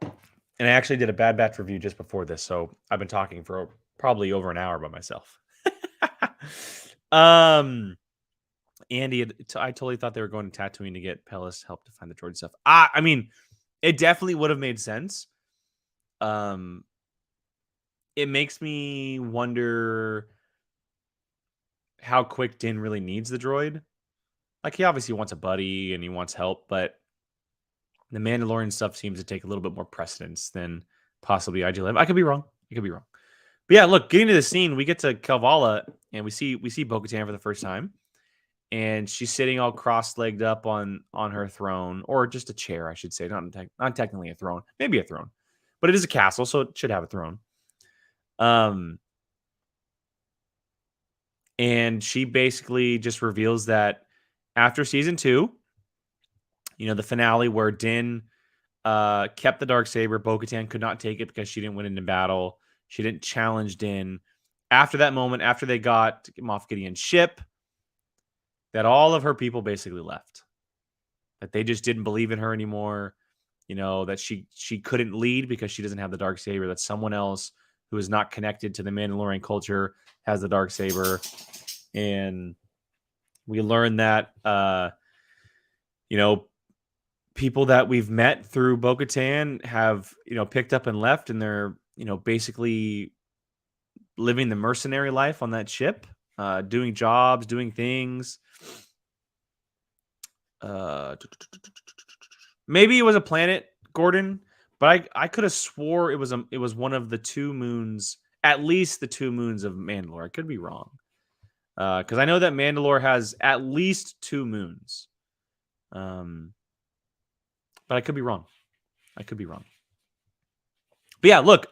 [SPEAKER 1] And I actually did a Bad Batch review just before this, so I've been talking for probably over an hour by myself. Andy, I totally thought they were going to Tatooine to get Pellis help to find the droid stuff. I mean, it definitely would have made sense. It makes me wonder how quick Din really needs the droid. Like, he obviously wants a buddy and he wants help, but the Mandalorian stuff seems to take a little bit more precedence than possibly IG-11. I could be wrong. But yeah, look, getting to the scene, we get to Kalvala and we see Bo-Katan for the first time. And she's sitting all cross-legged up on her throne, or just a chair, I should say. Not technically a throne. Maybe a throne. But it is a castle, so it should have a throne. And she basically just reveals that after season 2, the finale where Din kept the Darksaber, Bo-Katan could not take it because she didn't win it in battle. She didn't challenge Din. After that moment, after they got Moff Gideon's ship, that all of her people basically left. That they just didn't believe in her anymore. That she couldn't lead because she doesn't have the Darksaber. That someone else who is not connected to the Mandalorian culture has the Darksaber. And we learned that, people that we've met through Bo-Katan have, picked up and left, and they're, basically living the mercenary life on that ship, doing jobs, doing things. Maybe it was a planet, Gordon, but I could have swore it was one of the 2 moons, at least the 2 moons of Mandalore. I could be wrong, because I know that Mandalore has at least 2 moons. But I could be wrong. But yeah, look,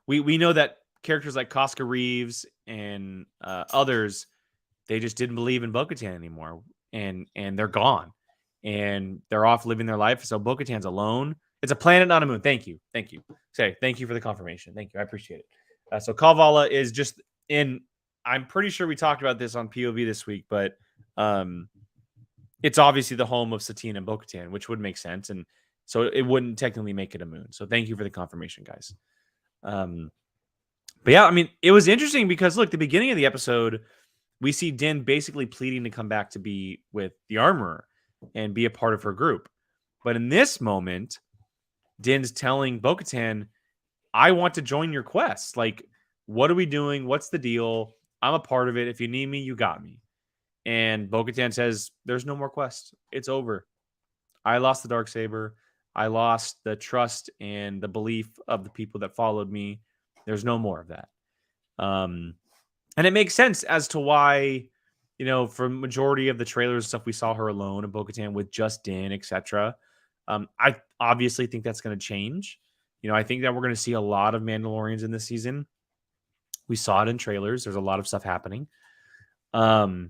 [SPEAKER 1] we know that characters like Koska Reeves and others, they just didn't believe in Bo-Katan anymore, and they're gone, and they're off living their life. So Bo-Katan's alone. It's a planet, not a moon. Thank you. Say thank you for the confirmation. Thank you, I appreciate it. So Kalvala is just in. I'm pretty sure we talked about this on POV this week, but it's obviously the home of Satine and Bo-Katan, which would make sense, and so it wouldn't technically make it a moon. So thank you for the confirmation, guys. But yeah, I mean, it was interesting because look, the beginning of the episode, we see Din basically pleading to come back to be with the Armorer and be a part of her group. But in this moment, Din's telling Bo-Katan, I want to join your quest. Like, what are we doing? What's the deal? I'm a part of it. If you need me, you got me. And Bo-Katan says, there's no more quest. It's over. I lost the Darksaber. I lost the trust and the belief of the people that followed me. There's no more of that. And it makes sense as to why, for majority of the trailers and stuff, we saw her alone and Bo-Katan with just Din, etc. I obviously think that's going to change. I think that we're going to see a lot of Mandalorians in this season. We saw it in trailers. There's a lot of stuff happening. But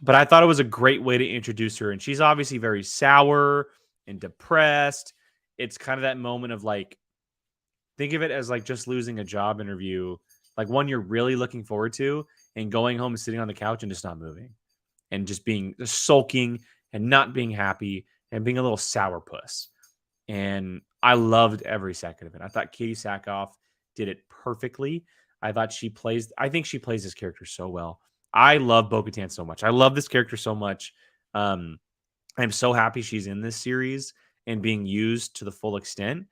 [SPEAKER 1] I thought it was a great way to introduce her. And she's obviously very sour and depressed. It's kind of that moment of like, think of it as like just losing a job interview, like one you're really looking forward to, and going home and sitting on the couch and just not moving and just sulking and not being happy and being a little sourpuss. And I loved every second of it. I thought Katie Sackhoff did it perfectly. I think she plays this character so well. I love Bo-Katan so much. I love this character so much. I'm so happy she's in this series and being used to the full extent.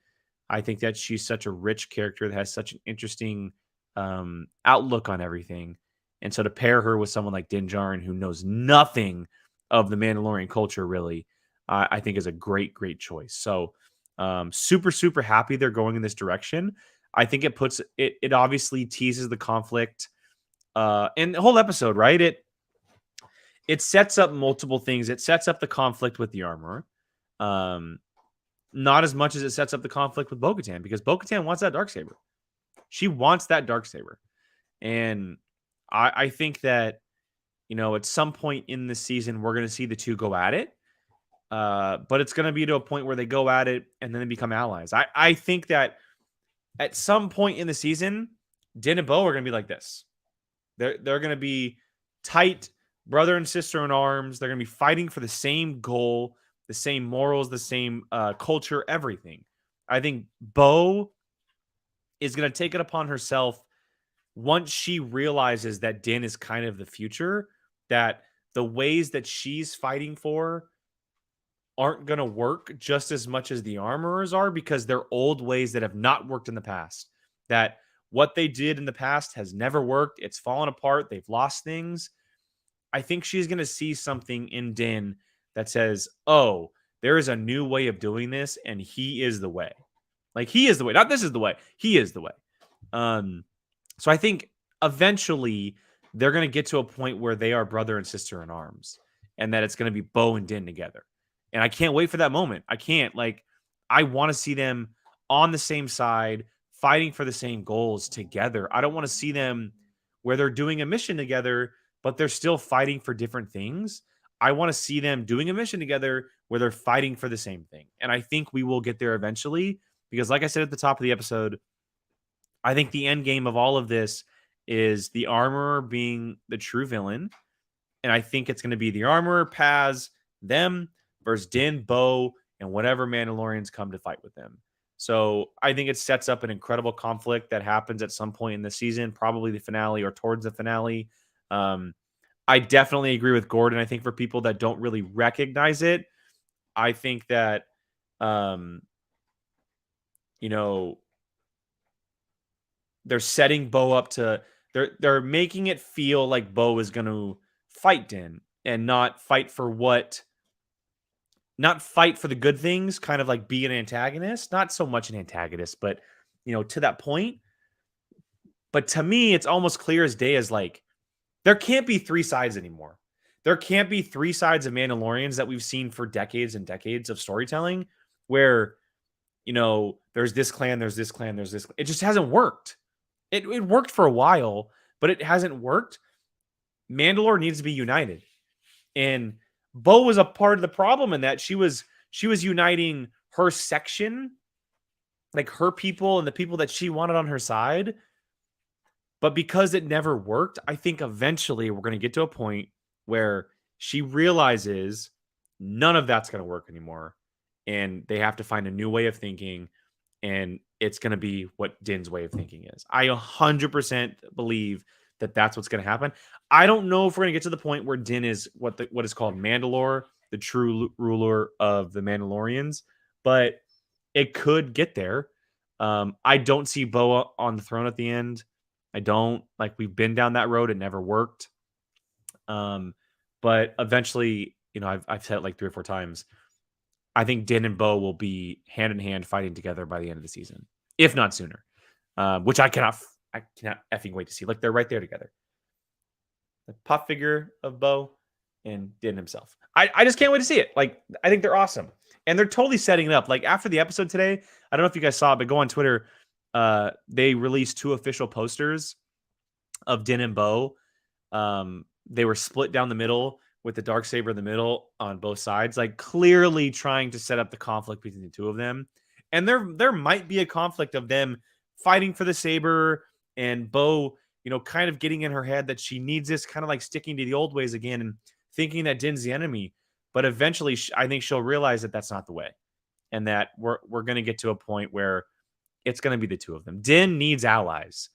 [SPEAKER 1] I think that she's such a rich character that has such an interesting outlook on everything. And so to pair her with someone like Din Djarin, who knows nothing of the Mandalorian culture, really, I think is a great, great choice. So super, super happy they're going in this direction. I think it obviously teases the conflict in the whole episode, right? It sets up multiple things. It sets up the conflict with the Armorer. Not as much as it sets up the conflict with Bo-Katan, because Bo-Katan wants that Darksaber. She wants that Darksaber. And I think that, at some point in this season, we're going to see the two go at it. But it's going to be to a point where they go at it and then they become allies. I think that at some point in the season, Din and Bo are going to be like this. They're going to be tight brother and sister in arms. They're going to be fighting for the same goal, the same morals, the same culture, everything. I think Bo is going to take it upon herself once she realizes that Din is kind of the future, that the ways that she's fighting for aren't going to work just as much as the Armorers are, because they're old ways that have not worked in the past. That what they did in the past has never worked. It's fallen apart. They've lost things. I think she's going to see something in Din that says, oh, there is a new way of doing this, and he is the way. Like, he is the way. Not this is the way. He is the way. So I think eventually they're going to get to a point where they are brother and sister in arms, and that it's going to be Bo and Din together. And I can't wait for that moment. I want to see them on the same side, fighting for the same goals together. I don't want to see them where they're doing a mission together, but they're still fighting for different things. I want to see them doing a mission together where they're fighting for the same thing. And I think we will get there eventually, because like I said at the top of the episode, I think the end game of all of this is the Armorer being the true villain. And I think it's going to be the Armorer, Paz, them versus Din, Bo, and whatever Mandalorians come to fight with them. So I think it sets up an incredible conflict that happens at some point in the season, probably the finale or towards the finale. I definitely agree with Gordon. I think for people that don't really recognize it, I think that, um, you know, they're setting Bo up to they're making it feel like Bo is going to fight Din and not fight for the good things, kind of like be an antagonist, not so much an antagonist, but to that point. But to me, it's almost clear as day as like there can't be three sides anymore. There can't be three sides of Mandalorians that we've seen for decades and decades of storytelling where, there's this clan, there's this clan, there's this. It just hasn't worked. It worked for a while, but it hasn't worked. Mandalore needs to be united. And Bo was a part of the problem in that she was uniting her section, like her people and the people that she wanted on her side. But because it never worked, I think eventually we're going to get to a point where she realizes none of that's going to work anymore. And they have to find a new way of thinking. And it's going to be what Din's way of thinking is. I 100% believe that that's what's going to happen. I don't know if we're going to get to the point where Din is what is called Mandalore, the true ruler of the Mandalorians, but it could get there. I don't see Bo on the throne at the end. I don't. Like, we've been down that road. It never worked. But eventually, I've said it like 3 or 4 times. I think Din and Bo will be hand in hand fighting together by the end of the season, if not sooner. Which I cannot effing wait to see. Like, they're right there together. The pop figure of Bo and Din himself. I just can't wait to see it. Like, I think they're awesome. And they're totally setting it up. Like, after the episode today, I don't know if you guys saw it, but go on Twitter. They released 2 official posters of Din and Bo. They were split down the middle with the Darksaber in the middle on both sides, like clearly trying to set up the conflict between the two of them. And there might be a conflict of them fighting for the saber and Bo, kind of getting in her head that she needs this, kind of like sticking to the old ways again and thinking that Din's the enemy. But eventually, I think she'll realize that that's not the way, and that we're going to get to a point where it's going to be the two of them. Din needs allies,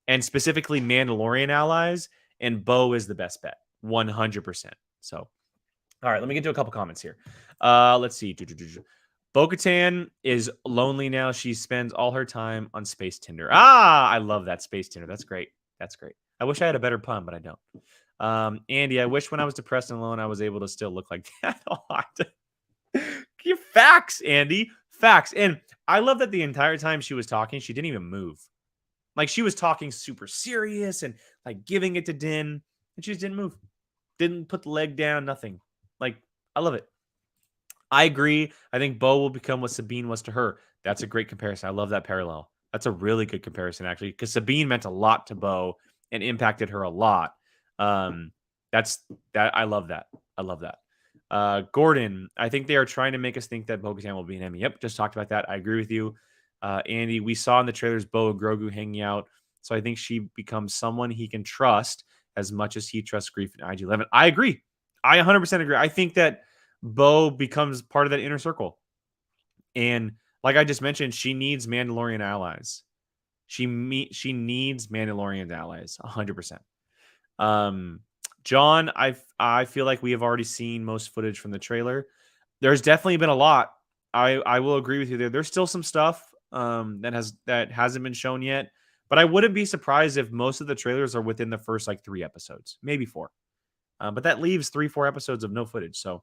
[SPEAKER 1] and specifically Mandalorian allies, and Bo is the best bet, 100%. So, all right, let me get to a couple comments here. Let's see. Bo-Katan is lonely now. She spends all her time on Space Tinder. I love that, Space Tinder. That's great. That's great. I wish I had a better pun, but I don't. Andy, I wish when I was depressed and alone, I was able to still look like that a lot. Facts, Andy. Facts. And I love that the entire time she was talking, she didn't even move. Like, she was talking super serious and like giving it to Din, and she just didn't move. Didn't put the leg down, nothing. Like, I love it. I agree. I think Bo will become what Sabine was to her. That's a great comparison. I love that parallel. That's a really good comparison, actually, because Sabine meant a lot to Bo and impacted her a lot. That's that. I love that. I love that. Gordon, I think they are trying to make us think that Bo-Katan will be an enemy. Yep, just talked about that. I agree with you. Andy, we saw in the trailers Bo and Grogu hanging out, so I think she becomes someone he can trust as much as he trusts Grief and IG-11. I agree. I 100% agree. I think that Bo becomes part of that inner circle. And like I just mentioned, she needs Mandalorian allies. She needs Mandalorian allies, 100%. John, I feel like we have already seen most footage from the trailer. There's definitely been a lot. I will agree with you there. There's still some stuff that hasn't been shown yet, but I wouldn't be surprised if most of the trailers are within the first like 3 episodes, maybe 4. But that leaves 3-4 episodes of no footage. So,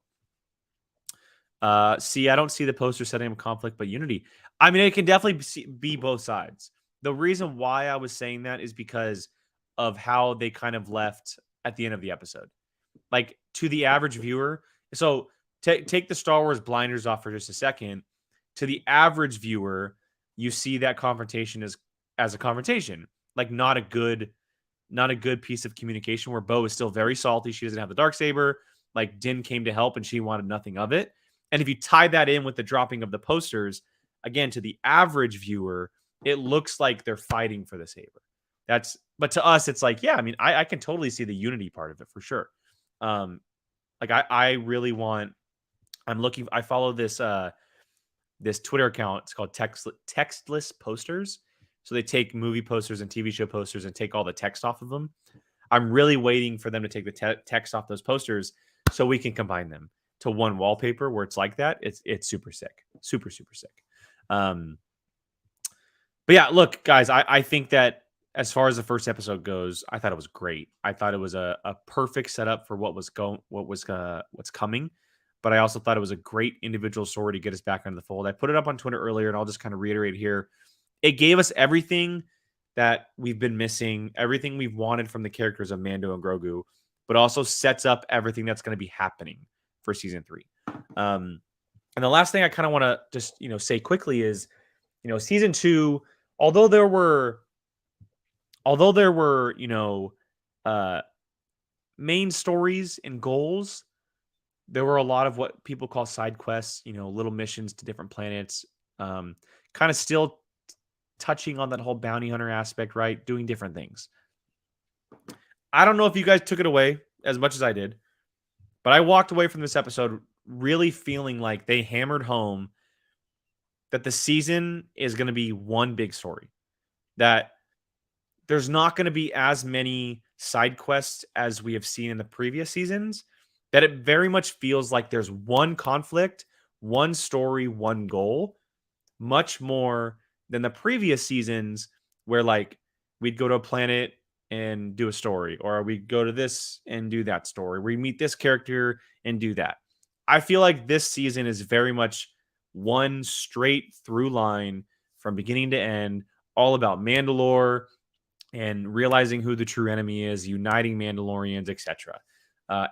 [SPEAKER 1] I don't see the poster setting up conflict, but unity. I mean, it can definitely be both sides. The reason why I was saying that is because of how they kind of left at the end of the episode. Like, to the average viewer. So take the Star Wars blinders off for just a second. To the average viewer, you see that confrontation as a confrontation, like not a good piece of communication, where Bo is still very salty. She doesn't have the Darksaber. Like, Din came to help and she wanted nothing of it. And if you tie that in with the dropping of the posters, again, to the average viewer, it looks like they're fighting for the saber. But to us, it's like, yeah, I mean, I can totally see the unity part of it for sure. I really want. I follow this Twitter account. It's called Textless Posters. So they take movie posters and TV show posters and take all the text off of them. I'm really waiting for them to take the text off those posters so we can combine them. to one wallpaper where it's like that, it's super sick. Super sick. But yeah, look, guys, I think that as far as the first episode goes, I thought it was great. I thought it was a perfect setup for what's coming. But I also thought it was a great individual story to get us back into the fold. I put it up on Twitter earlier, and I'll just kind of reiterate here. It gave us everything that we've been missing, everything we've wanted from the characters of Mando and Grogu, but also sets up everything that's going to be happening for season 3. And the last thing I kind of want to just, say quickly is, season 2, although there were, main stories and goals, there were a lot of what people call side quests, little missions to different planets, kind of still touching on that whole bounty hunter aspect, right? Doing different things. I don't know if you guys took it away as much as I did, but I walked away from this episode really feeling like they hammered home that the season is going to be one big story, that there's not going to be as many side quests as we have seen in the previous seasons, that it very much feels like there's one conflict, one story, one goal, much more than the previous seasons where like we'd go to a planet and do a story, or we'd go to this and do that story. We meet this character and do that. I feel like this season is very much one straight through line from beginning to end, all about Mandalore and realizing who the true enemy is, uniting Mandalorians, etc.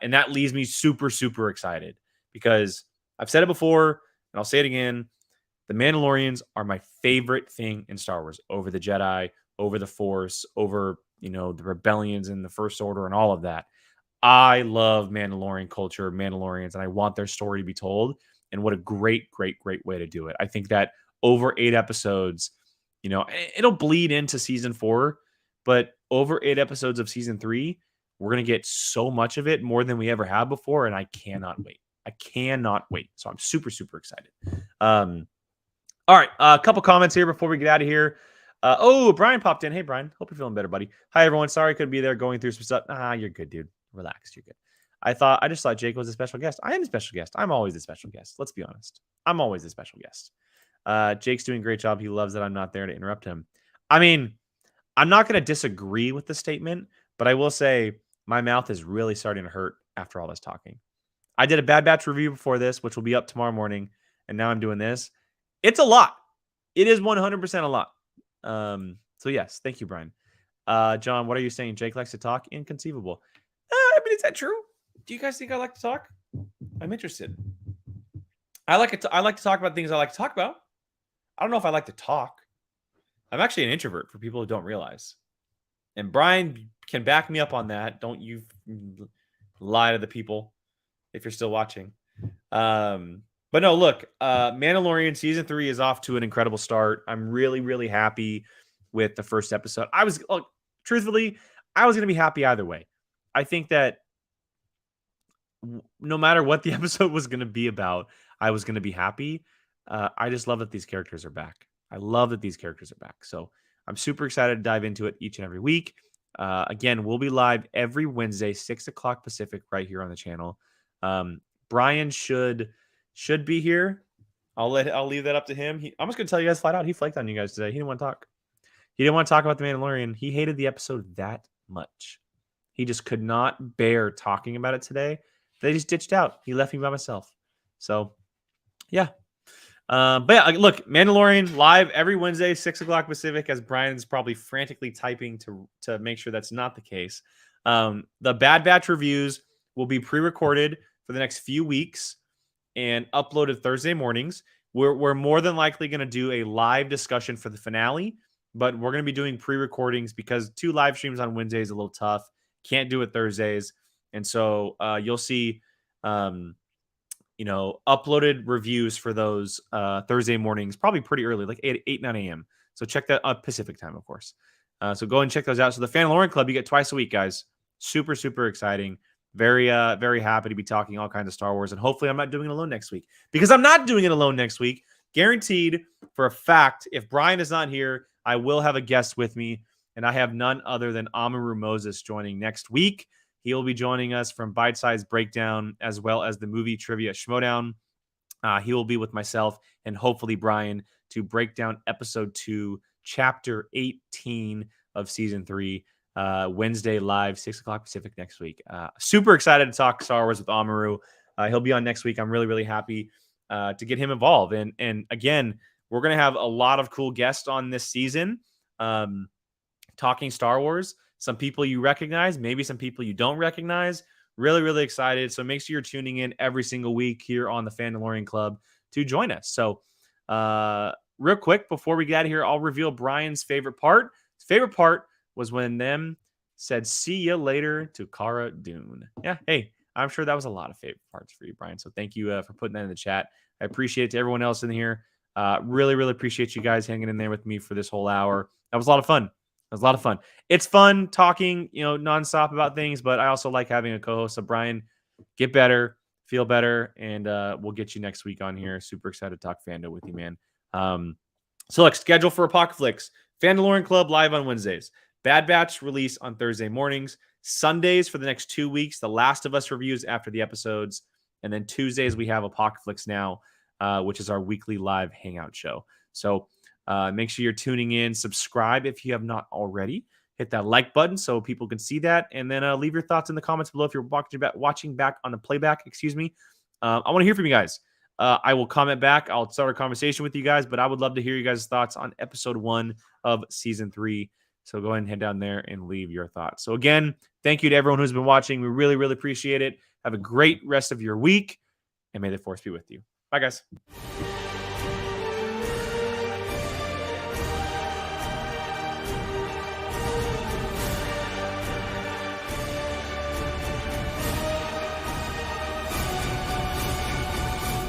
[SPEAKER 1] And that leaves me super excited because I've said it before and I'll say it again. The Mandalorians are my favorite thing in Star Wars, over the Jedi, over the Force, over, the rebellions and the First Order and all of that. I love Mandalorian culture, Mandalorians, and I want their story to be told. And what a great way to do it. I think that over 8 episodes, it'll bleed into season 4, but over 8 episodes of season 3, we're going to get so much of it, more than we ever have before. And I cannot wait. So I'm super excited. All right, a couple comments here before we get out of here. Brian popped in. Hey, Brian. Hope you're feeling better, buddy. Hi, everyone. Sorry I couldn't be there going through some stuff. You're good, dude. Relax. You're good. I just thought Jake was a special guest. I am a special guest. I'm always a special guest. Let's be honest. I'm always a special guest. Jake's doing a great job. He loves that I'm not there to interrupt him. I mean, I'm not going to disagree with the statement, but I will say my mouth is really starting to hurt after all this talking. I did a Bad Batch review before this, which will be up tomorrow morning, and now I'm doing this. It's a lot. It is 100% a lot. So yes, thank you, Brian. John, what are you saying? Jake likes to talk? Inconceivable. Is that true? Do you guys think I like to talk? I'm interested. I like to talk about things I like to talk about. I don't know if I like to talk. I'm actually an introvert, for people who don't realize. And Brian can back me up on that. Don't you lie to the people if you're still watching. But no, look, Mandalorian season 3 is off to an incredible start. I'm really happy with the first episode. Truthfully, I was going to be happy either way. I think that no matter what the episode was going to be about, I was going to be happy. I just love that these characters are back. So I'm super excited to dive into it each and every week. Again, we'll be live every Wednesday, 6 o'clock Pacific, right here on the channel. Brian should be here. I'll leave that up to him. I'm just gonna tell you guys flat out, he flaked on you guys today. He didn't want to talk. He didn't want to talk about the Mandalorian. He hated the episode that much. He just could not bear talking about it today. They just ditched out. He left me by myself. So, yeah. But yeah, look, Mandalorian live every Wednesday, 6 o'clock Pacific, as Brian's probably frantically typing to make sure that's not the case. The Bad Batch reviews will be pre-recorded for the next few weeks and uploaded Thursday mornings. We're more than likely going to do a live discussion for the finale, but we're going to be doing pre-recordings because 2 live streams on Wednesday is a little tough. Can't do it Thursdays. And so you'll see, uploaded reviews for those Thursday mornings, probably pretty early, like 8, 9 a.m. So check that up Pacific time, of course. So go and check those out. So the Fandalorian Club, you get twice a week, guys. Super exciting. Very happy to be talking all kinds of Star Wars. And hopefully I'm not doing it alone next week, because I'm not doing it alone next week. Guaranteed for a fact, if Brian is not here, I will have a guest with me. And I have none other than Amaru Moses joining next week He will be joining us from Bite Size Breakdown as well as the movie Trivia Schmodown. He will be with myself and hopefully Brian to break down episode 2, chapter 18 of season 3, Wednesday live, 6 o'clock Pacific next week. Super excited to talk Star Wars with Amaru. He'll be on next week. I'm really, really happy to get him involved. And again, we're going to have a lot of cool guests on this season talking Star Wars. Some people you recognize, maybe some people you don't recognize. Really, really excited. So make sure you're tuning in every single week here on the Fandalorian Club to join us. So real quick, before we get out of here, I'll reveal Brian's favorite part. His favorite part was when them said, "See you later" to Cara Dune. Yeah, hey, I'm sure that was a lot of favorite parts for you, Brian. So thank you for putting that in the chat. I appreciate it to everyone else in here. Really, really appreciate you guys hanging in there with me for this whole hour. That was a lot of fun. It was a lot of fun. It's fun talking, nonstop about things, but I also like having a co-host. So Brian, get better, feel better, and we'll get you next week on here. Super excited to talk Fando with you, man. So look, schedule for Apocalypse. Fandalorian Club live on Wednesdays. Bad Batch release on Thursday mornings. Sundays for the next 2 weeks. The Last of Us reviews after the episodes. And then Tuesdays we have Apocalypse Now, which is our weekly live hangout show. So make sure you're tuning in. Subscribe if you have not already. Hit that like button so people can see that. And then leave your thoughts in the comments below if you're watching back on the playback. I want to hear from you guys. I will comment back. I'll start a conversation with you guys, but I would love to hear you guys' thoughts on episode 1 of season 3. So go ahead and head down there and leave your thoughts. So again, thank you to everyone who's been watching. We really, really appreciate it. Have a great rest of your week, and may the Force be with you. Bye, guys.